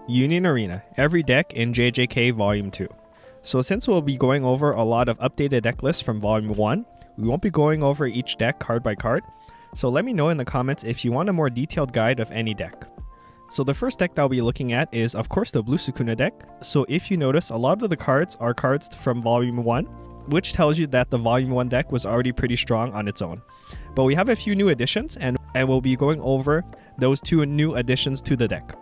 Union Arena, every deck in JJK Volume 2. So since we'll be going over a lot of updated deck lists from Volume 1, we won't be going over each deck card by card. So let me know in the comments if you want a more detailed guide of any deck. So the first deck that I'll be looking at is of course the Blue Sukuna deck. So if you notice, a lot of the cards are cards from Volume 1, which tells you that the Volume 1 deck was already pretty strong on its own. But we have a few new additions and we'll be going over those two new additions to the deck.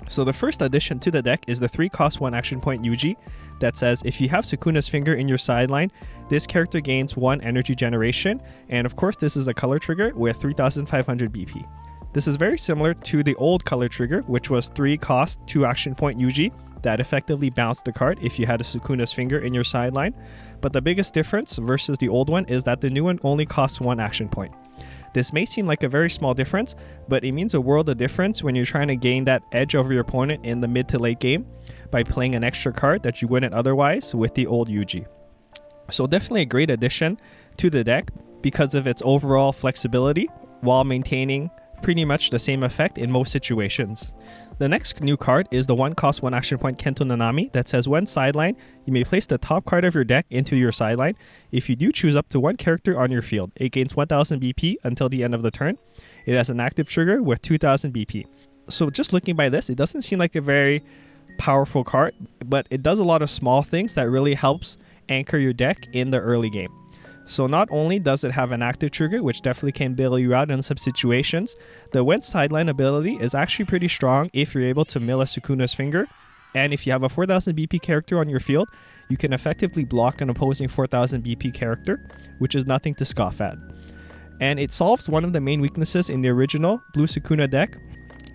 So the first addition to the deck is the 3-cost 1 action point Yuji that says if you have Sukuna's finger in your sideline, this character gains 1 energy generation, and of course this is a color trigger with 3500 BP. This is very similar to the old color trigger, which was 3-cost 2 action point Yuji that effectively bounced the card if you had a Sukuna's finger in your sideline. But the biggest difference versus the old one is that the new one only costs 1 action point. This may seem like a very small difference, but it means a world of difference when you're trying to gain that edge over your opponent in the mid to late game by playing an extra card that you wouldn't otherwise with the old Yuji. So definitely a great addition to the deck because of its overall flexibility while maintaining pretty much the same effect in most situations. The next new card is the 1-cost 1 action point Kento Nanami that says when sideline, you may place the top card of your deck into your sideline. If you do, choose up to 1 character on your field. It gains 1000 BP until the end of the turn. It has an active trigger with 2000 BP. So just looking by this, it doesn't seem like a very powerful card, but it does a lot of small things that really helps anchor your deck in the early game. So not only does it have an active trigger, which definitely can bail you out in some situations, the when sideline ability is actually pretty strong if you're able to mill a Sukuna's finger. And if you have a 4000 BP character on your field, you can effectively block an opposing 4000 BP character, which is nothing to scoff at. And it solves one of the main weaknesses in the original Blue Sukuna deck,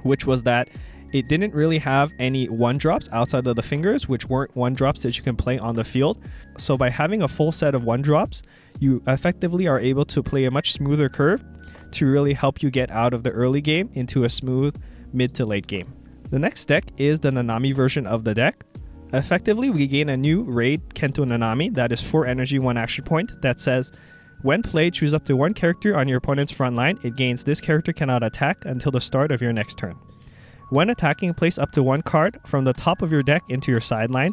which was that it didn't really have any 1-drops outside of the fingers, which weren't 1-drops that you can play on the field. So by having a full set of 1-drops, you effectively are able to play a much smoother curve to really help you get out of the early game into a smooth mid to late game. The next deck is the Nanami version of the deck. Effectively, we gain a new raid Kento Nanami that is 4 energy 1 action point that says when played, choose up to 1 character on your opponent's front line. It gains this character cannot attack until the start of your next turn. When attacking, place up to 1 card from the top of your deck into your sideline.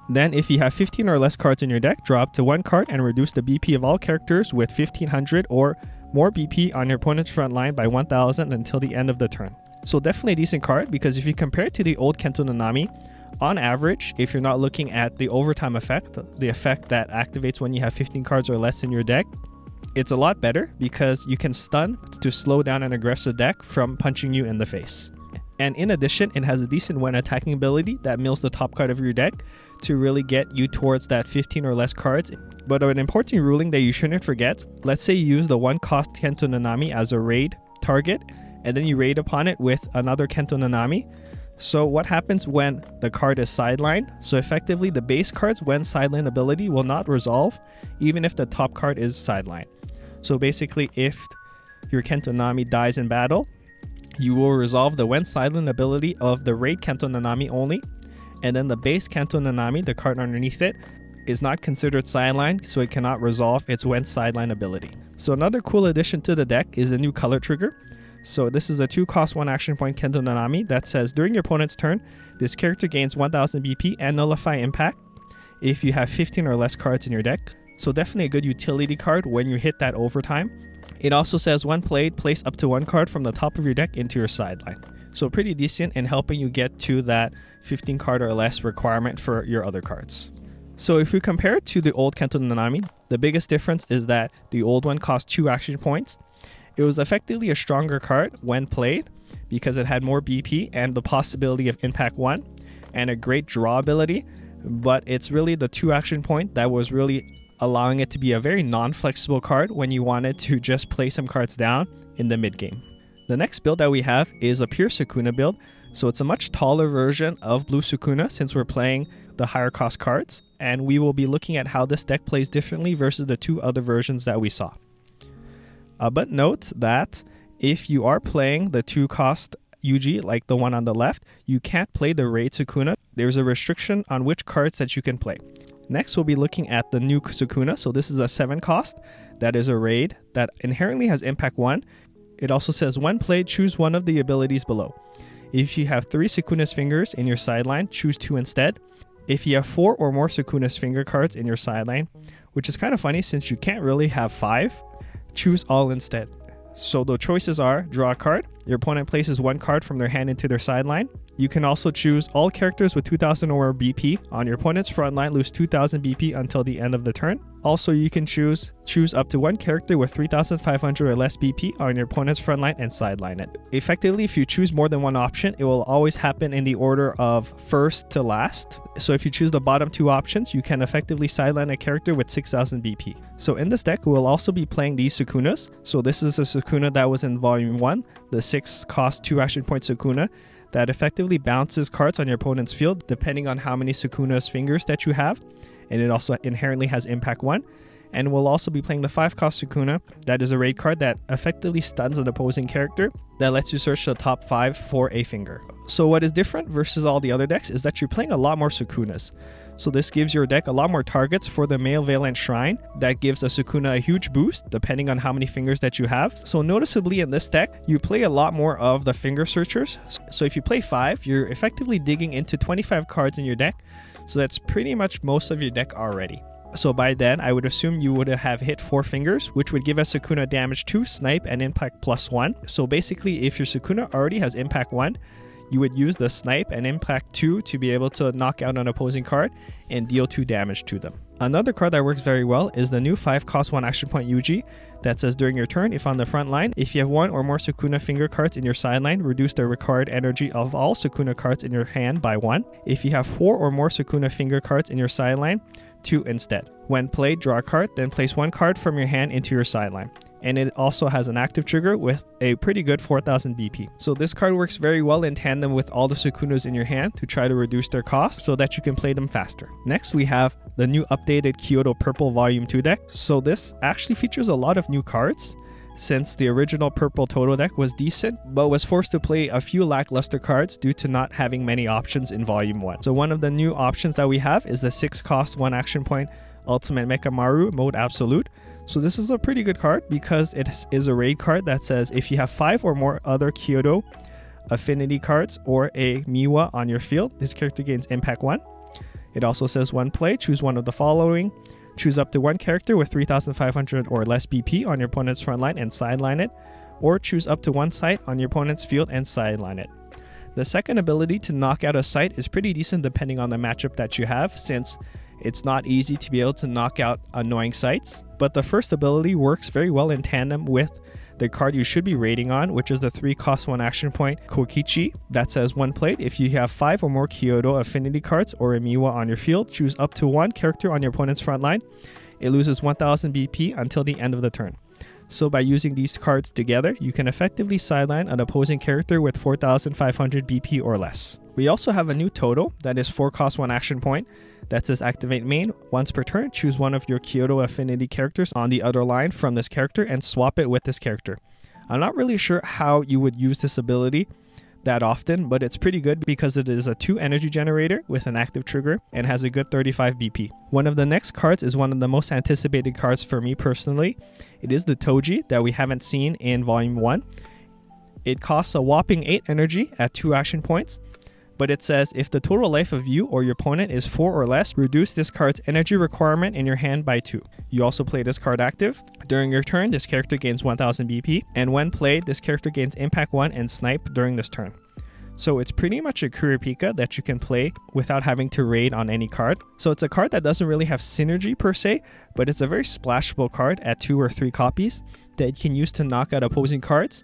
Then if you have 15 or less cards in your deck, draw up to 1 card and reduce the BP of all characters with 1500 or more BP on your opponent's front line by 1000 until the end of the turn. So definitely a decent card because if you compare it to the old Kento Nanami, on average, if you're not looking at the overtime effect, the effect that activates when you have 15 cards or less in your deck, it's a lot better because you can stun to slow down an aggressive deck from punching you in the face. And in addition, it has a decent when attacking ability that mills the top card of your deck to really get you towards that 15 or less cards. But an important ruling that you shouldn't forget, let's say you use the 1-cost Kento Nanami as a raid target, and then you raid upon it with another Kento Nanami. So what happens when the card is sidelined? So effectively, the base card's when sideline ability will not resolve, even if the top card is sidelined. So basically, if your Kento Nanami dies in battle, you will resolve the when sideline ability of the raid Kento Nanami only, and then the base Kento Nanami, the card underneath it, is not considered sidelined, so it cannot resolve its when sideline ability. So another cool addition to the deck is a new color trigger. So this is a 2-cost 1 action point Kento Nanami that says during your opponent's turn, this character gains 1000 BP and nullify impact if you have 15 or less cards in your deck. So definitely a good utility card when you hit that overtime. It also says when played, place up to 1 card from the top of your deck into your sideline. So pretty decent in helping you get to that 15 card or less requirement for your other cards. So if we compare it to the old Kento Nanami, the biggest difference is that the old one cost 2 action points. It was effectively a stronger card when played because it had more BP and the possibility of impact 1 and a great draw ability, but it's really the 2 action point that was really allowing it to be a very non-flexible card when you wanted to just play some cards down in the mid-game. The next build that we have is a pure Sukuna build, so it's a much taller version of Blue Sukuna since we're playing the higher cost cards, and we will be looking at how this deck plays differently versus the 2 other versions that we saw. But note that if you are playing the 2-cost Yuji, like the one on the left, you can't play the raid Sukuna. There's a restriction on which cards that you can play. Next, we'll be looking at the new Sukuna. So this is a 7-cost that is a raid that inherently has impact 1. It also says when played, choose one of the abilities below. If you have 3 Sukuna's fingers in your sideline, choose 2 instead. If you have 4 or more Sukuna's finger cards in your sideline, which is kind of funny since you can't really have 5, choose all instead. So the choices are: draw a card, your opponent places 1 card from their hand into their sideline. You can also choose all characters with 2000 or more BP on your opponent's front line lose 2000 BP until the end of the turn. Also, you can choose up to 1 character with 3500 or less BP on your opponent's front line and sideline it. Effectively, if you choose more than one option, it will always happen in the order of first to last. So if you choose the bottom 2 options, you can effectively sideline a character with 6000 BP. So in this deck, we'll also be playing these Sukunas. So this is a Sukuna that was in Volume 1, the 6 cost 2 action point Sukuna, that effectively bounces cards on your opponent's field depending on how many Sukuna's fingers that you have, and it also inherently has impact 1. And we'll also be playing the 5 cost Sukuna, that is a raid card that effectively stuns an opposing character that lets you search the top 5 for a finger. So what is different versus all the other decks is that you're playing a lot more Sukunas. So this gives your deck a lot more targets for the Male Valent Shrine that gives a Sukuna a huge boost depending on how many fingers that you have. So noticeably in this deck, you play a lot more of the finger searchers. So if you play 5, you're effectively digging into 25 cards in your deck. So that's pretty much most of your deck already. So by then, I would assume you would have hit 4 fingers, which would give a Sukuna damage 2, snipe, and impact +1. So basically, if your Sukuna already has impact 1, you would use the snipe and impact 2 to be able to knock out an opposing card and deal 2 damage to them. Another card that works very well is the new 5 cost 1 action point Yuji that says during your turn, if on the front line, if you have 1 or more Sukuna finger cards in your sideline, reduce the required energy of all Sukuna cards in your hand by 1. If you have 4 or more Sukuna finger cards in your sideline, 2 instead. When played, draw a card, then place 1 card from your hand into your sideline. And it also has an active trigger with a pretty good 4000 BP. So this card works very well in tandem with all the Sukunas in your hand to try to reduce their cost so that you can play them faster. Next, we have the new updated Kyoto Purple Volume 2 deck. So this actually features a lot of new cards, since the original Purple Toto deck was decent, but was forced to play a few lackluster cards due to not having many options in Volume 1. So one of the new options that we have is the 6 cost 1 action point Ultimate Mechamaru Mode Absolute. So this is a pretty good card because it is a raid card that says if you have 5 or more other Kyoto affinity cards or a Miwa on your field, this character gains impact 1. It also says when play, choose one of the following. Choose up to 1 character with 3500 or less BP on your opponent's front line and sideline it, or choose up to 1 site on your opponent's field and sideline it. The second ability to knock out a site is pretty decent depending on the matchup that you have, since it's not easy to be able to knock out annoying sites. But the first ability works very well in tandem with the card you should be raiding on, which is the 3 cost 1 action point Kokichi that says when played, if you have 5 or more Kyoto affinity cards or a Miwa on your field, choose up to 1 character on your opponent's front line. It loses 1000 BP until the end of the turn. So by using these cards together, you can effectively sideline an opposing character with 4500 BP or less. We also have a new Toto that is 4 cost 1 action point that says activate main. Once per turn, choose one of your Kyoto affinity characters on the other line from this character and swap it with this character. I'm not really sure how you would use this ability that often, but it's pretty good because it is a 2 energy generator with an active trigger and has a good 35 BP. One of the next cards is one of the most anticipated cards for me personally. It is the Toji that we haven't seen in Volume 1. It costs a whopping 8 energy at 2 action points, but it says if the total life of you or your opponent is 4 or less, reduce this card's energy requirement in your hand by 2. You also play this card active. During your turn, this character gains 1000 BP, and when played, this character gains impact 1 and snipe during this turn. So it's pretty much a Kurapika that you can play without having to raid on any card. So it's a card that doesn't really have synergy per se, but it's a very splashable card at 2 or 3 copies that you can use to knock out opposing cards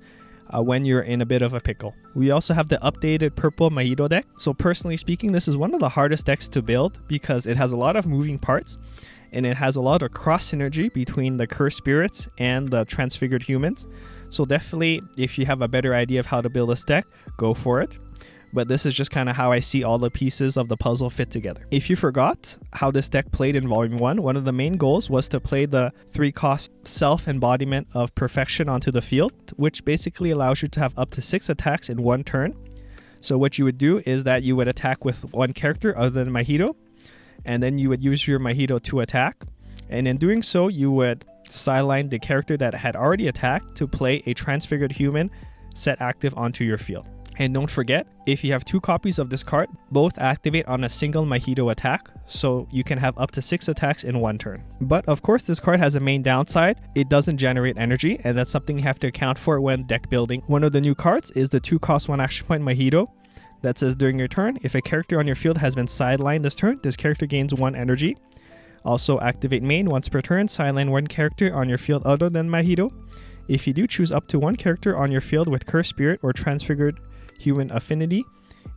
when you're in a bit of a pickle. We also have the updated Purple Mahito deck. So personally speaking, this is one of the hardest decks to build because it has a lot of moving parts and it has a lot of cross synergy between the cursed spirits and the transfigured humans. So definitely, if you have a better idea of how to build this deck, go for it. But this is just kind of how I see all the pieces of the puzzle fit together. If you forgot how this deck played in Volume 1, one of the main goals was to play the 3 cost self-embodiment of perfection onto the field, which basically allows you to have up to 6 attacks in 1 turn. So what you would do is that you would attack with 1 character other than Mahito, and then you would use your Mahito to attack. And in doing so, you would sideline the character that had already attacked to play a transfigured human set active onto your field. And don't forget, if you have 2 copies of this card, both activate on a single Mahito attack, so you can have up to 6 attacks in one turn. But of course, this card has a main downside. It doesn't generate energy, and that's something you have to account for when deck building. One of the new cards is the 2-cost 1 action point Mahito that says during your turn, if a character on your field has been sidelined this turn, this character gains 1 energy. Also activate main once per turn, sideline 1 character on your field other than Mahito. If you do, choose up to 1 character on your field with Cursed Spirit or Transfigured Human Affinity.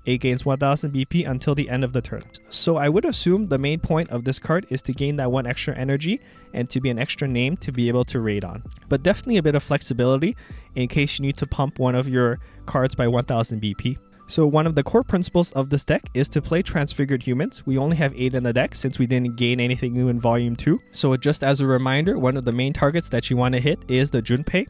It gains 1000 BP until the end of the turn. So I would assume the main point of this card is to gain that 1 extra energy and to be an extra name to be able to raid on. But definitely a bit of flexibility in case you need to pump one of your cards by 1000 BP. So one of the core principles of this deck is to play Transfigured Humans. We only have 8 in the deck since we didn't gain anything new in Volume 2. So just as a reminder, one of the main targets that you want to hit is the Junpei,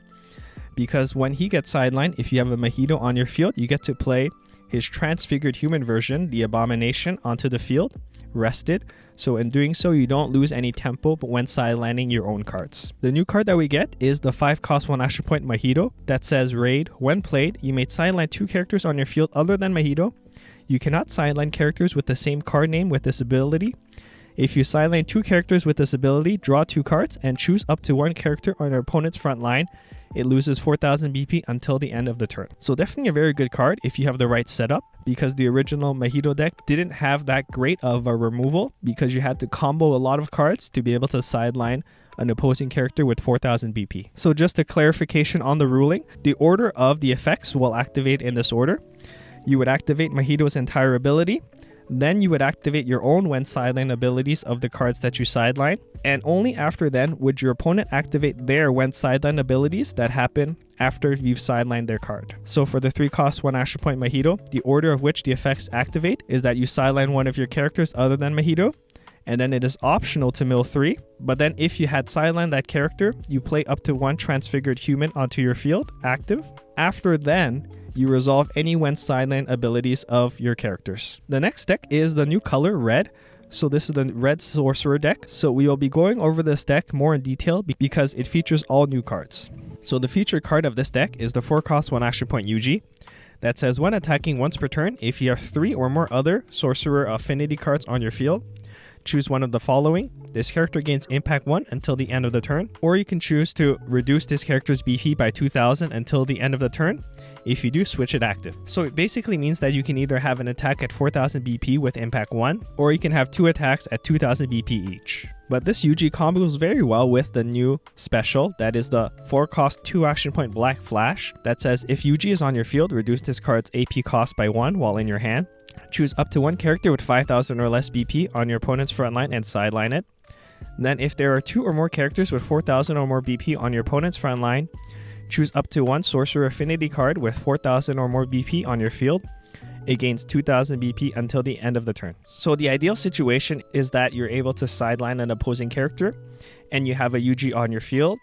because when he gets sidelined, if you have a Mahito on your field, you get to play his Transfigured Human version, the Abomination, onto the field, rested. So in doing so, you don't lose any tempo when sidelining your own cards. The new card that we get is the 5-cost 1 action point Mahito that says raid. When played, you may sideline 2 characters on your field other than Mahito. You cannot sideline characters with the same card name with this ability. If you sideline 2 characters with this ability, draw 2 cards and choose up to 1 character on your opponent's front line. It loses 4000 BP until the end of the turn. So definitely a very good card if you have the right setup, because the original Mahito deck didn't have that great of a removal because you had to combo a lot of cards to be able to sideline an opposing character with 4000 BP. So just a clarification on the ruling, the order of the effects will activate in this order. You would activate Mahito's entire ability, then you would activate your own when sideline abilities of the cards that you sideline, and only after then would your opponent activate their when sideline abilities that happen after you've sidelined their card. So for the 3-cost 1 action point Mahito, the order of which the effects activate is that you sideline one of your characters other than Mahito, and then it is optional to mill 3, but then if you had sidelined that character, you play up to 1 Transfigured Human onto your field, active. After then, you resolve any when sideline abilities of your characters. The next deck is the new color, red. So this is the red Sorcerer deck. So we will be going over this deck more in detail because it features all new cards. So the featured card of this deck is the 4-cost 1 action point Yuji that says when attacking once per turn, if you have 3 or more other Sorcerer affinity cards on your field, choose one of the following. This character gains impact 1 until the end of the turn, or you can choose to reduce this character's BP by 2000 until the end of the turn. If you do, switch it active. So it basically means that you can either have an attack at 4000 BP with impact 1, or you can have 2 attacks at 2000 BP each. But this Yuji combos very well with the new special, that is the 4-cost 2 action point Black Flash, that says if Yuji is on your field, reduce this card's AP cost by 1 while in your hand. Choose up to 1 character with 5000 or less BP on your opponent's front line and sideline it. Then if there are 2 or more characters with 4000 or more BP on your opponent's front line, choose up to 1 Sorcerer Affinity card with 4000 or more BP on your field. It gains 2000 BP until the end of the turn. So the ideal situation is that you're able to sideline an opposing character and you have a Yuji on your field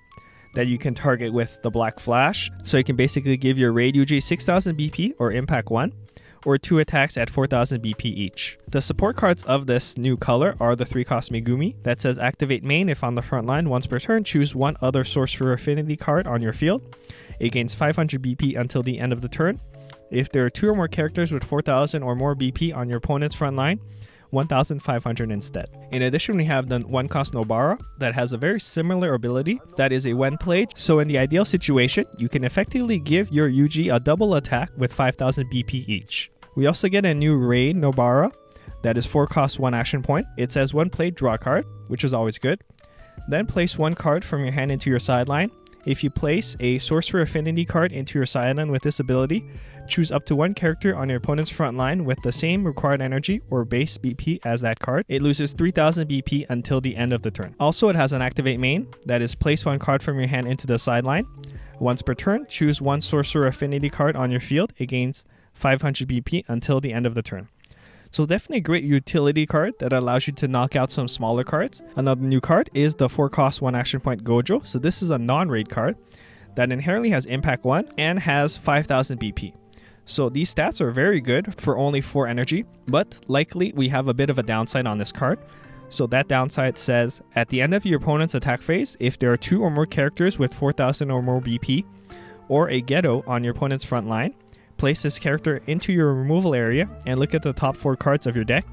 that you can target with the Black Flash. So you can basically give your raid Yuji 6000 BP or impact 1, or 2 attacks at 4000 BP each. The support cards of this new color are the 3-cost Megumi that says activate main if on the front line once per turn, choose 1 other Sorcerer Affinity card on your field. It gains 500 BP until the end of the turn. If there are 2 or more characters with 4000 or more BP on your opponent's front line, 1500 instead. In addition, we have the 1-cost Nobara that has a very similar ability that is a when played. So in the ideal situation, you can effectively give your Yuji a double attack with 5000 BP each. We also get a new raid Nobara that is 4-cost 1 action point. It says when played, draw a card, which is always good. Then place 1 card from your hand into your sideline. If you place a Sorcerer Affinity card into your sideline with this ability, choose up to 1 character on your opponent's front line with the same required energy or base BP as that card. It loses 3000 BP until the end of the turn. Also, it has an activate main that is place 1 card from your hand into the sideline. Once per turn, choose 1 Sorcerer Affinity card on your field. It gains 500 BP until the end of the turn. So definitely a great utility card that allows you to knock out some smaller cards. Another new card is the 4-cost 1 action point Gojo. So this is a non-raid card that inherently has impact 1 and has 5000 BP. So these stats are very good for only 4 energy, but likely we have a bit of a downside on this card. So that downside says at the end of your opponent's attack phase, if there are 2 or more characters with 4000 or more BP or a Ghetto on your opponent's front line, Place this character into your removal area and look at the top 4 cards of your deck.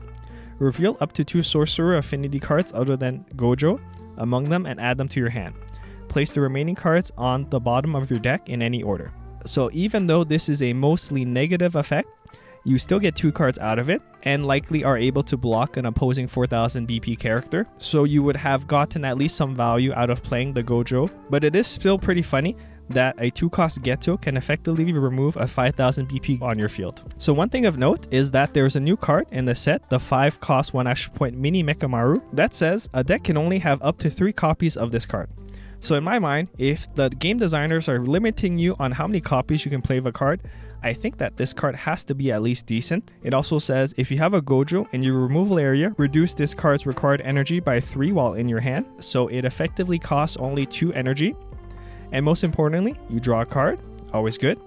Reveal up to 2 Sorcerer affinity cards other than Gojo among them and add them to your hand. Place the remaining cards on the bottom of your deck in any order. So even though this is a mostly negative effect, you still get 2 cards out of it and likely are able to block an opposing 4000 BP character. So you would have gotten at least some value out of playing the Gojo, but it is still pretty funny that a 2-cost Geto can effectively remove a 5000 BP on your field. So one thing of note is that there's a new card in the set, the 5-cost 1 action point Mini Mekamaru, that says a deck can only have up to 3 copies of this card. So in my mind, if the game designers are limiting you on how many copies you can play of a card, I think that this card has to be at least decent. It also says if you have a Gojo in your removal area, reduce this card's required energy by 3 while in your hand. So it effectively costs only 2 energy. And most importantly, you draw a card, always good,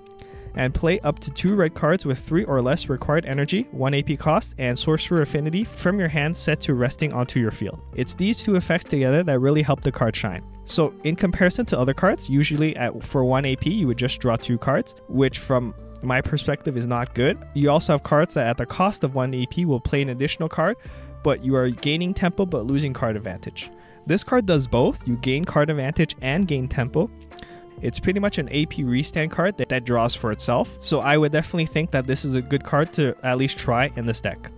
and play up to 2 red cards with 3 or less required energy, 1 AP cost, and Sorcerer affinity from your hand set to resting onto your field. It's these 2 effects together that really help the card shine. So in comparison to other cards, usually for 1 AP you would just draw 2 cards, which from my perspective is not good. You also have cards that at the cost of 1 AP will play an additional card, but you are gaining tempo but losing card advantage. This card does both. You gain card advantage and gain tempo. It's pretty much an AP restand card that draws for itself. So I would definitely think that this is a good card to at least try in this deck.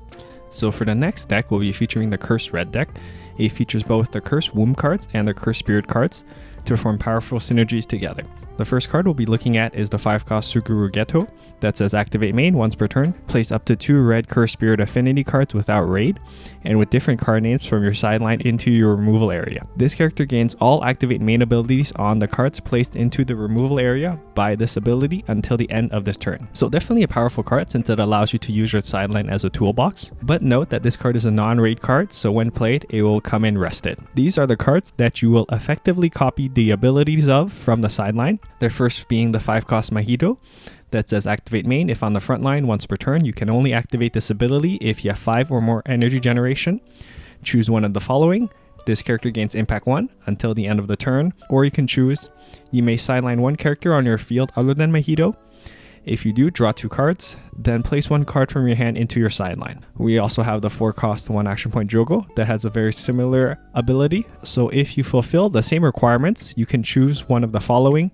So for the next deck, we'll be featuring the Cursed Red deck. It features both the Cursed Womb cards and the Cursed Spirit cards to form powerful synergies together. The first card we'll be looking at is the 5-cost Sukuna Geto that says activate main once per turn. Place up to 2 red Cursed Spirit affinity cards without raid and with different card names from your sideline into your removal area. This character gains all activate main abilities on the cards placed into the removal area by this ability until the end of this turn. So definitely a powerful card since it allows you to use your sideline as a toolbox. But note that this card is a non-raid card, so when played, it will come in rested. These are the cards that you will effectively copy the abilities of from the sideline. The first being the 5-cost Mahito that says activate main. If on the front line once per turn, you can only activate this ability if you have 5 or more energy generation. Choose one of the following. This character gains impact 1 until the end of the turn, or you can choose you may sideline 1 character on your field other than Mahito. If you do, draw 2 cards, then place 1 card from your hand into your sideline. We also have the 4-cost 1 action point Jogo that has a very similar ability. So if you fulfill the same requirements, you can choose one of the following.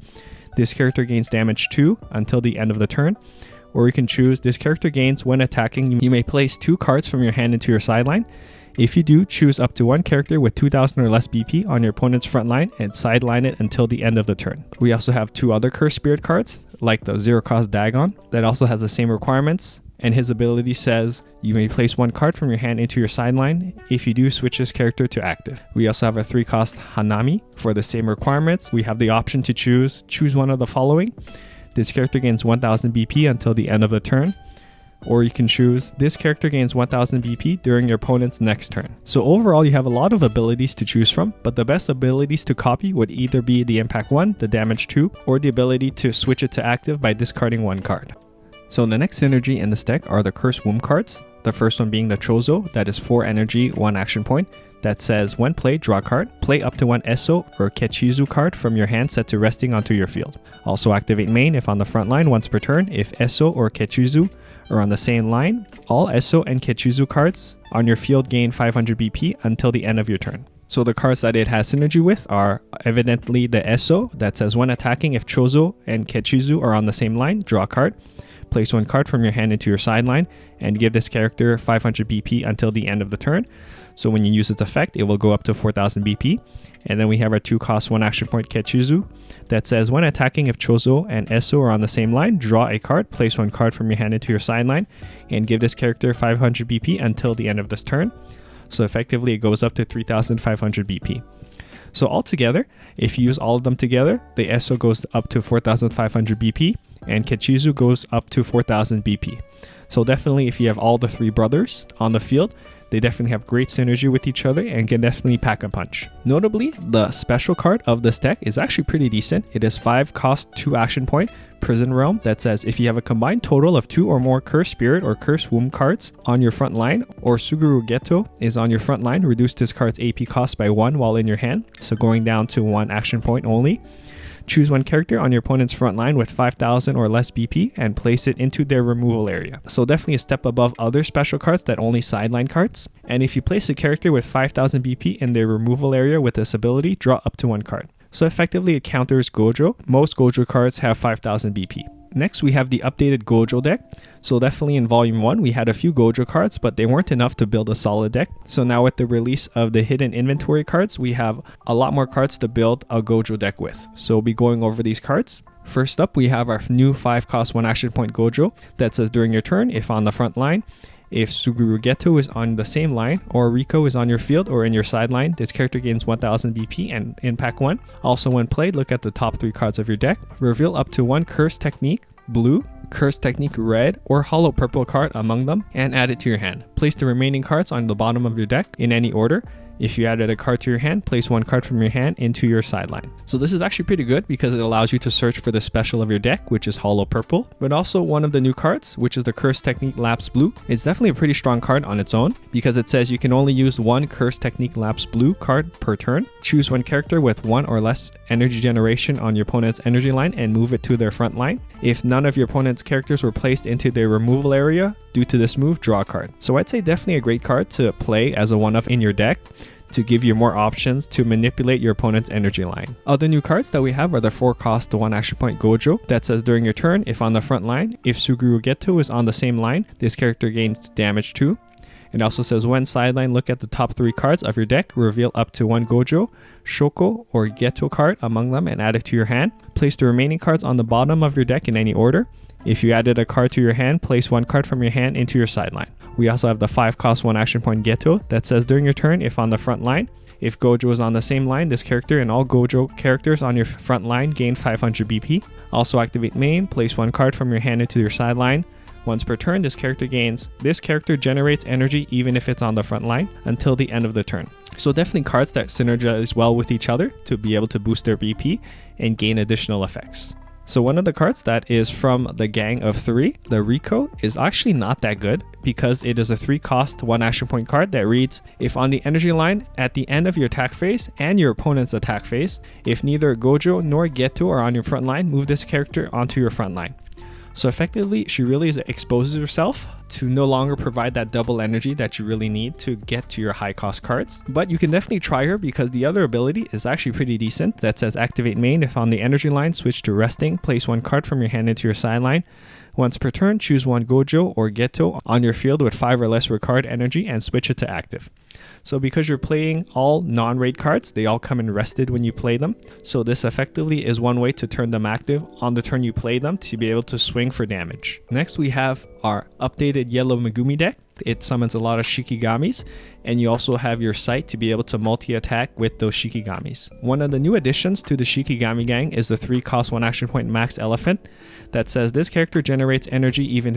This character gains damage 2 until the end of the turn. Or you can choose this character gains when attacking. You may place 2 cards from your hand into your sideline. If you do, choose up to 1 character with 2000 or less BP on your opponent's front line and sideline it until the end of the turn. We also have 2 other Cursed Spirit cards, like the 0-cost Dagon, that also has the same requirements, and his ability says you may place 1 card from your hand into your sideline. If you do, switch this character to active. We also have a 3-cost Nanami. For the same requirements, we have the option to choose one of the following. This character gains 1000 BP until the end of the turn. Or you can choose this character gains 1000 BP during your opponent's next turn. So overall, you have a lot of abilities to choose from, but the best abilities to copy would either be the impact 1, the damage 2, or the ability to switch it to active by discarding 1 card. So the next synergy in this deck are the Cursed Womb cards. The first one being the Chozo, that is 4 energy, 1 action point, that says when played, draw a card. Play up to 1 Esso or Kechizu card from your hand set to resting onto your field. Also activate main if on the front line once per turn. If Esso or Kechizu are on the same line, all Esso and Kechizu cards on your field gain 500 BP until the end of your turn. So the cards that it has synergy with are evidently the Esso that says when attacking, if Chozo and Kechizu are on the same line, draw a card. Place 1 card from your hand into your sideline and give this character 500 BP until the end of the turn. So when you use its effect, it will go up to 4000 BP. And then we have our 2-cost 1 action point Kechizu that says when attacking, if Chozo and Esso are on the same line, draw a card, place 1 card from your hand into your sideline, and give this character 500 BP until the end of this turn. So effectively, it goes up to 3500 BP. So altogether, if you use all of them together, the Esso goes up to 4500 BP and Kechizu goes up to 4000 BP. So definitely, if you have all the 3 brothers on the field, they definitely have great synergy with each other and can definitely pack a punch. Notably, the special card of this deck is actually pretty decent. It is 5-cost 2 action point Prison Realm that says if you have a combined total of 2 or more Cursed Spirit or Cursed Womb cards on your front line, or Suguru Geto is on your front line, reduce this card's AP cost by 1 while in your hand, so going down to 1 action point only. Choose one character on your opponent's front line with 5,000 or less BP and place it into their removal area. So definitely a step above other special cards that only sideline cards. And if you place a character with 5,000 BP in their removal area with this ability, draw up to one card. So effectively it counters Gojo. Most Gojo cards have 5,000 BP. Next, we have the updated Gojo deck. So definitely in Volume 1, we had a few Gojo cards, but they weren't enough to build a solid deck. So now with the release of the hidden inventory cards, we have a lot more cards to build a Gojo deck with. So we'll be going over these cards. First up, we have our new 5-cost 1 action point Gojo that says during your turn, if on the front line, if Suguru Geto is on the same line or Riko is on your field or in your sideline, this character gains 1000 BP and impact 1. Also when played, look at the top 3 cards of your deck. Reveal up to 1 Curse Technique blue, Curse Technique red, or hollow purple card among them and add it to your hand. Place the remaining cards on the bottom of your deck in any order. If you added a card to your hand, place 1 card from your hand into your sideline. So this is actually pretty good because it allows you to search for the special of your deck, which is hollow purple, but also one of the new cards, which is the Curse Technique Lapse Blue. It's definitely a pretty strong card on its own because it says you can only use 1 Curse Technique Lapse Blue card per turn. Choose one character with 1 or less energy generation on your opponent's energy line and move it to their front line. If none of your opponent's characters were placed into their removal area due to this move, draw a card. So I'd say definitely a great card to play as a one-off in your deck, to give you more options to manipulate your opponent's energy line. Other new cards that we have are the 4-cost 1 action point Gojo that says during your turn, if on the front line, if Suguru Geto is on the same line, this character gains damage 2. It also says when sideline, look at the top 3 cards of your deck, reveal up to 1 Gojo, Shoko, or Geto card among them and add it to your hand. Place the remaining cards on the bottom of your deck in any order. If you added a card to your hand, place 1 card from your hand into your sideline. We also have the 5-cost 1 action point Geto that says during your turn, if on the front line, if Gojo is on the same line, this character and all Gojo characters on your front line gain 500 BP. Also activate main, place 1 card from your hand into your sideline. Once per turn, this character generates energy even if it's on the front line until the end of the turn. So definitely cards that synergize well with each other to be able to boost their BP and gain additional effects. So one of the cards that is from the Gang of 3, the Riko, is actually not that good because it is a 3-cost 1 action point card that reads, if on the energy line at the end of your attack phase and your opponent's attack phase, if neither Gojo nor Geto are on your front line, move this character onto your front line. So effectively, she really exposes herself to no longer provide that double energy that you really need to get to your high cost cards. But you can definitely try her because the other ability is actually pretty decent that says activate main. If on the energy line, switch to resting, place 1 card from your hand into your sideline. Once per turn, choose 1 Gojo or Geto on your field with 5 or less recard energy and switch it to active. So because you're playing all non-raid cards, they all come in rested when you play them. So this effectively is one way to turn them active on the turn you play them to be able to swing for damage. Next we have our updated yellow Megumi deck. It summons a lot of Shikigamis, and you also have your sight to be able to multi-attack with those Shikigamis. One of the new additions to the Shikigami gang is the 3-cost 1 action point Max Elephant that says this character generates energy even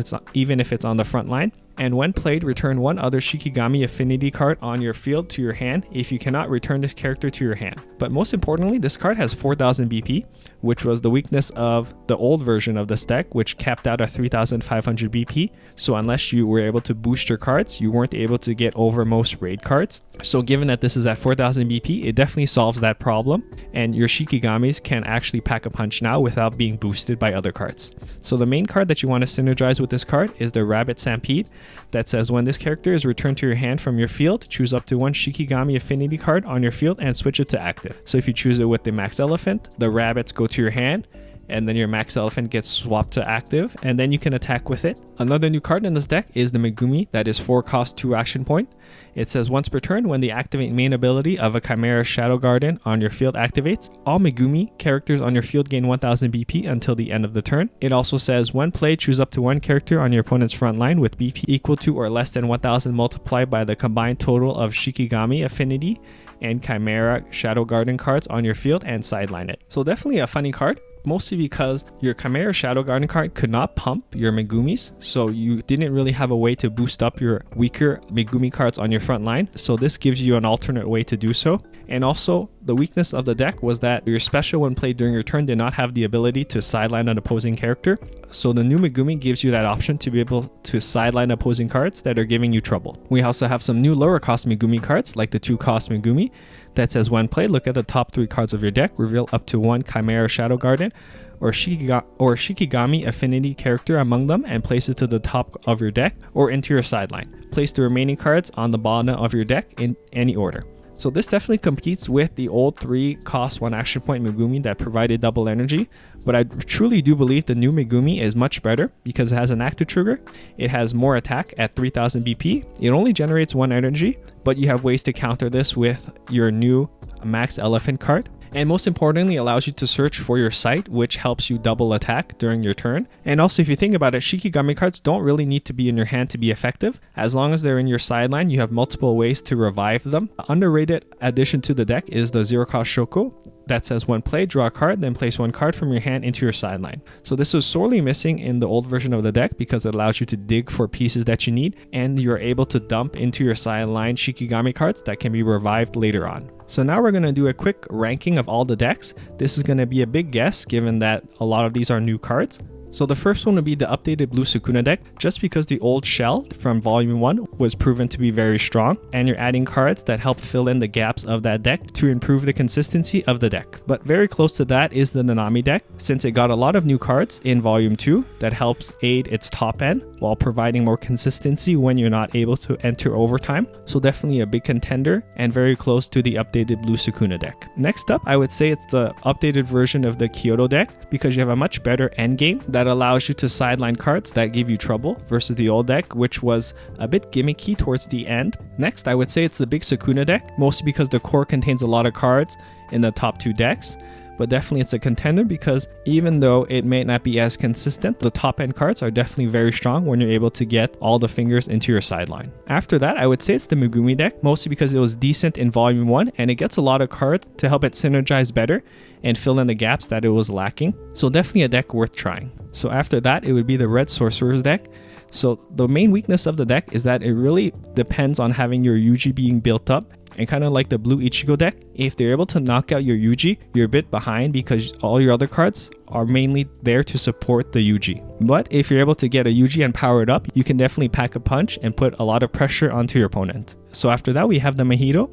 if it's on the front line. And when played, return 1 other Shikigami affinity card on your field to your hand if you cannot return this character to your hand. But most importantly, this card has 4000 BP, which was the weakness of the old version of this deck, which capped out at 3500 BP. So unless you were able to boost your cards, you weren't able to get over most raid cards. So given that this is at 4000 BP, it definitely solves that problem, and your Shikigamis can actually pack a punch now without being boosted by other cards. So the main card that you want to synergize with this card is the Rabbit Stampede that says when this character is returned to your hand from your field, choose up to 1 Shikigami affinity card on your field and switch it to active. So if you choose it with the Max Elephant, the rabbits go to your hand, and then your Max Elephant gets swapped to active, and then you can attack with it. Another new card in this deck is the Megumi that is 4-cost 2 action point. It says once per turn, when the activate main ability of a Chimera Shadow Garden on your field activates, all Megumi characters on your field gain 1000 BP until the end of the turn. It also says when played, choose up to 1 character on your opponent's front line with BP equal to or less than 1000 multiplied by the combined total of Shikigami affinity and Chimera Shadow Garden cards on your field and sideline it. So definitely a funny card, mostly because your Chimera Shadow Garden card could not pump your Megumis, so you didn't really have a way to boost up your weaker Megumi cards on your front line. So this gives you an alternate way to do so. And also, the weakness of the deck was that your special when played during your turn did not have the ability to sideline an opposing character. So the new Megumi gives you that option to be able to sideline opposing cards that are giving you trouble. We also have some new lower cost Megumi cards like the 2-cost Megumi that says when played, look at the top 3 cards of your deck, reveal up to 1 Chimera Shadow Garden or Shikigami affinity character among them and place it to the top of your deck or into your sideline. Place the remaining cards on the bottom of your deck in any order. So this definitely competes with the old 3 cost 1 action point Megumi that provided double energy, but I truly do believe the new Megumi is much better because it has an active trigger, it has more attack at 3000 BP, it only generates 1 energy, but you have ways to counter this with your new Max Elephant card. And most importantly, allows you to search for your site, which helps you double attack during your turn. And also, if you think about it, Shikigami cards don't really need to be in your hand to be effective. As long as they're in your sideline, you have multiple ways to revive them. Underrated addition to the deck is the zero cost Shoko that says when played, draw a card, then place 1 card from your hand into your sideline. So this was sorely missing in the old version of the deck because it allows you to dig for pieces that you need, and you're able to dump into your sideline Shikigami cards that can be revived later on. So now we're going to do a quick ranking of all the decks. This is going to be a big guess given that a lot of these are new cards. So the first one would be the updated blue Sukuna deck, just because the old shell from Volume 1 was proven to be very strong, and you're adding cards that help fill in the gaps of that deck to improve the consistency of the deck. But very close to that is the Nanami deck, since it got a lot of new cards in Volume 2 that helps aid its top end while providing more consistency when you're not able to enter overtime. So definitely a big contender and very close to the updated blue Sukuna deck. Next up, I would say it's the updated version of the Kyoto deck, because you have a much better endgame that allows you to sideline cards that give you trouble versus the old deck, which was a bit gimmicky towards the end. Next, I would say it's the big Sukuna deck, mostly because the core contains a lot of cards in the top 2 decks. But definitely it's a contender because even though it may not be as consistent, the top end cards are definitely very strong when you're able to get all the fingers into your sideline. After that, I would say it's the Megumi deck, mostly because it was decent in Volume 1 and it gets a lot of cards to help it synergize better and fill in the gaps that it was lacking. So definitely a deck worth trying. So after that, it would be the red Sorcerer's deck. So the main weakness of the deck is that it really depends on having your Yuji being built up. And kind of like the blue Ichigo deck, if they're able to knock out your Yuji, you're a bit behind because all your other cards are mainly there to support the Yuji. But if you're able to get a Yuji and power it up, you can definitely pack a punch and put a lot of pressure onto your opponent. So after that, we have the Mahito.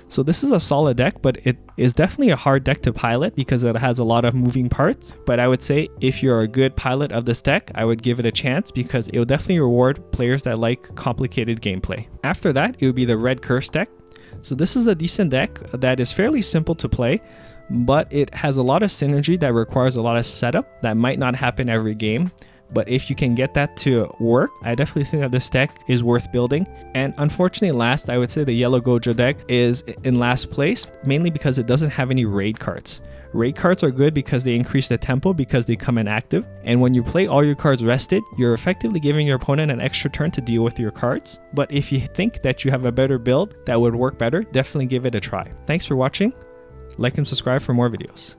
So this is a solid deck, but it is definitely a hard deck to pilot because it has a lot of moving parts. But I would say if you're a good pilot of this deck, I would give it a chance because it will definitely reward players that like complicated gameplay. After that, it would be the red Curse deck. So this is a decent deck that is fairly simple to play, but it has a lot of synergy that requires a lot of setup that might not happen every game. But if you can get that to work, I definitely think that this deck is worth building. And unfortunately last, I would say the yellow Gojo deck is in last place, mainly because it doesn't have any raid cards. Raid cards are good because they increase the tempo because they come in active. And when you play all your cards rested, you're effectively giving your opponent an extra turn to deal with your cards. But if you think that you have a better build that would work better, definitely give it a try. Thanks for watching. Like and subscribe for more videos.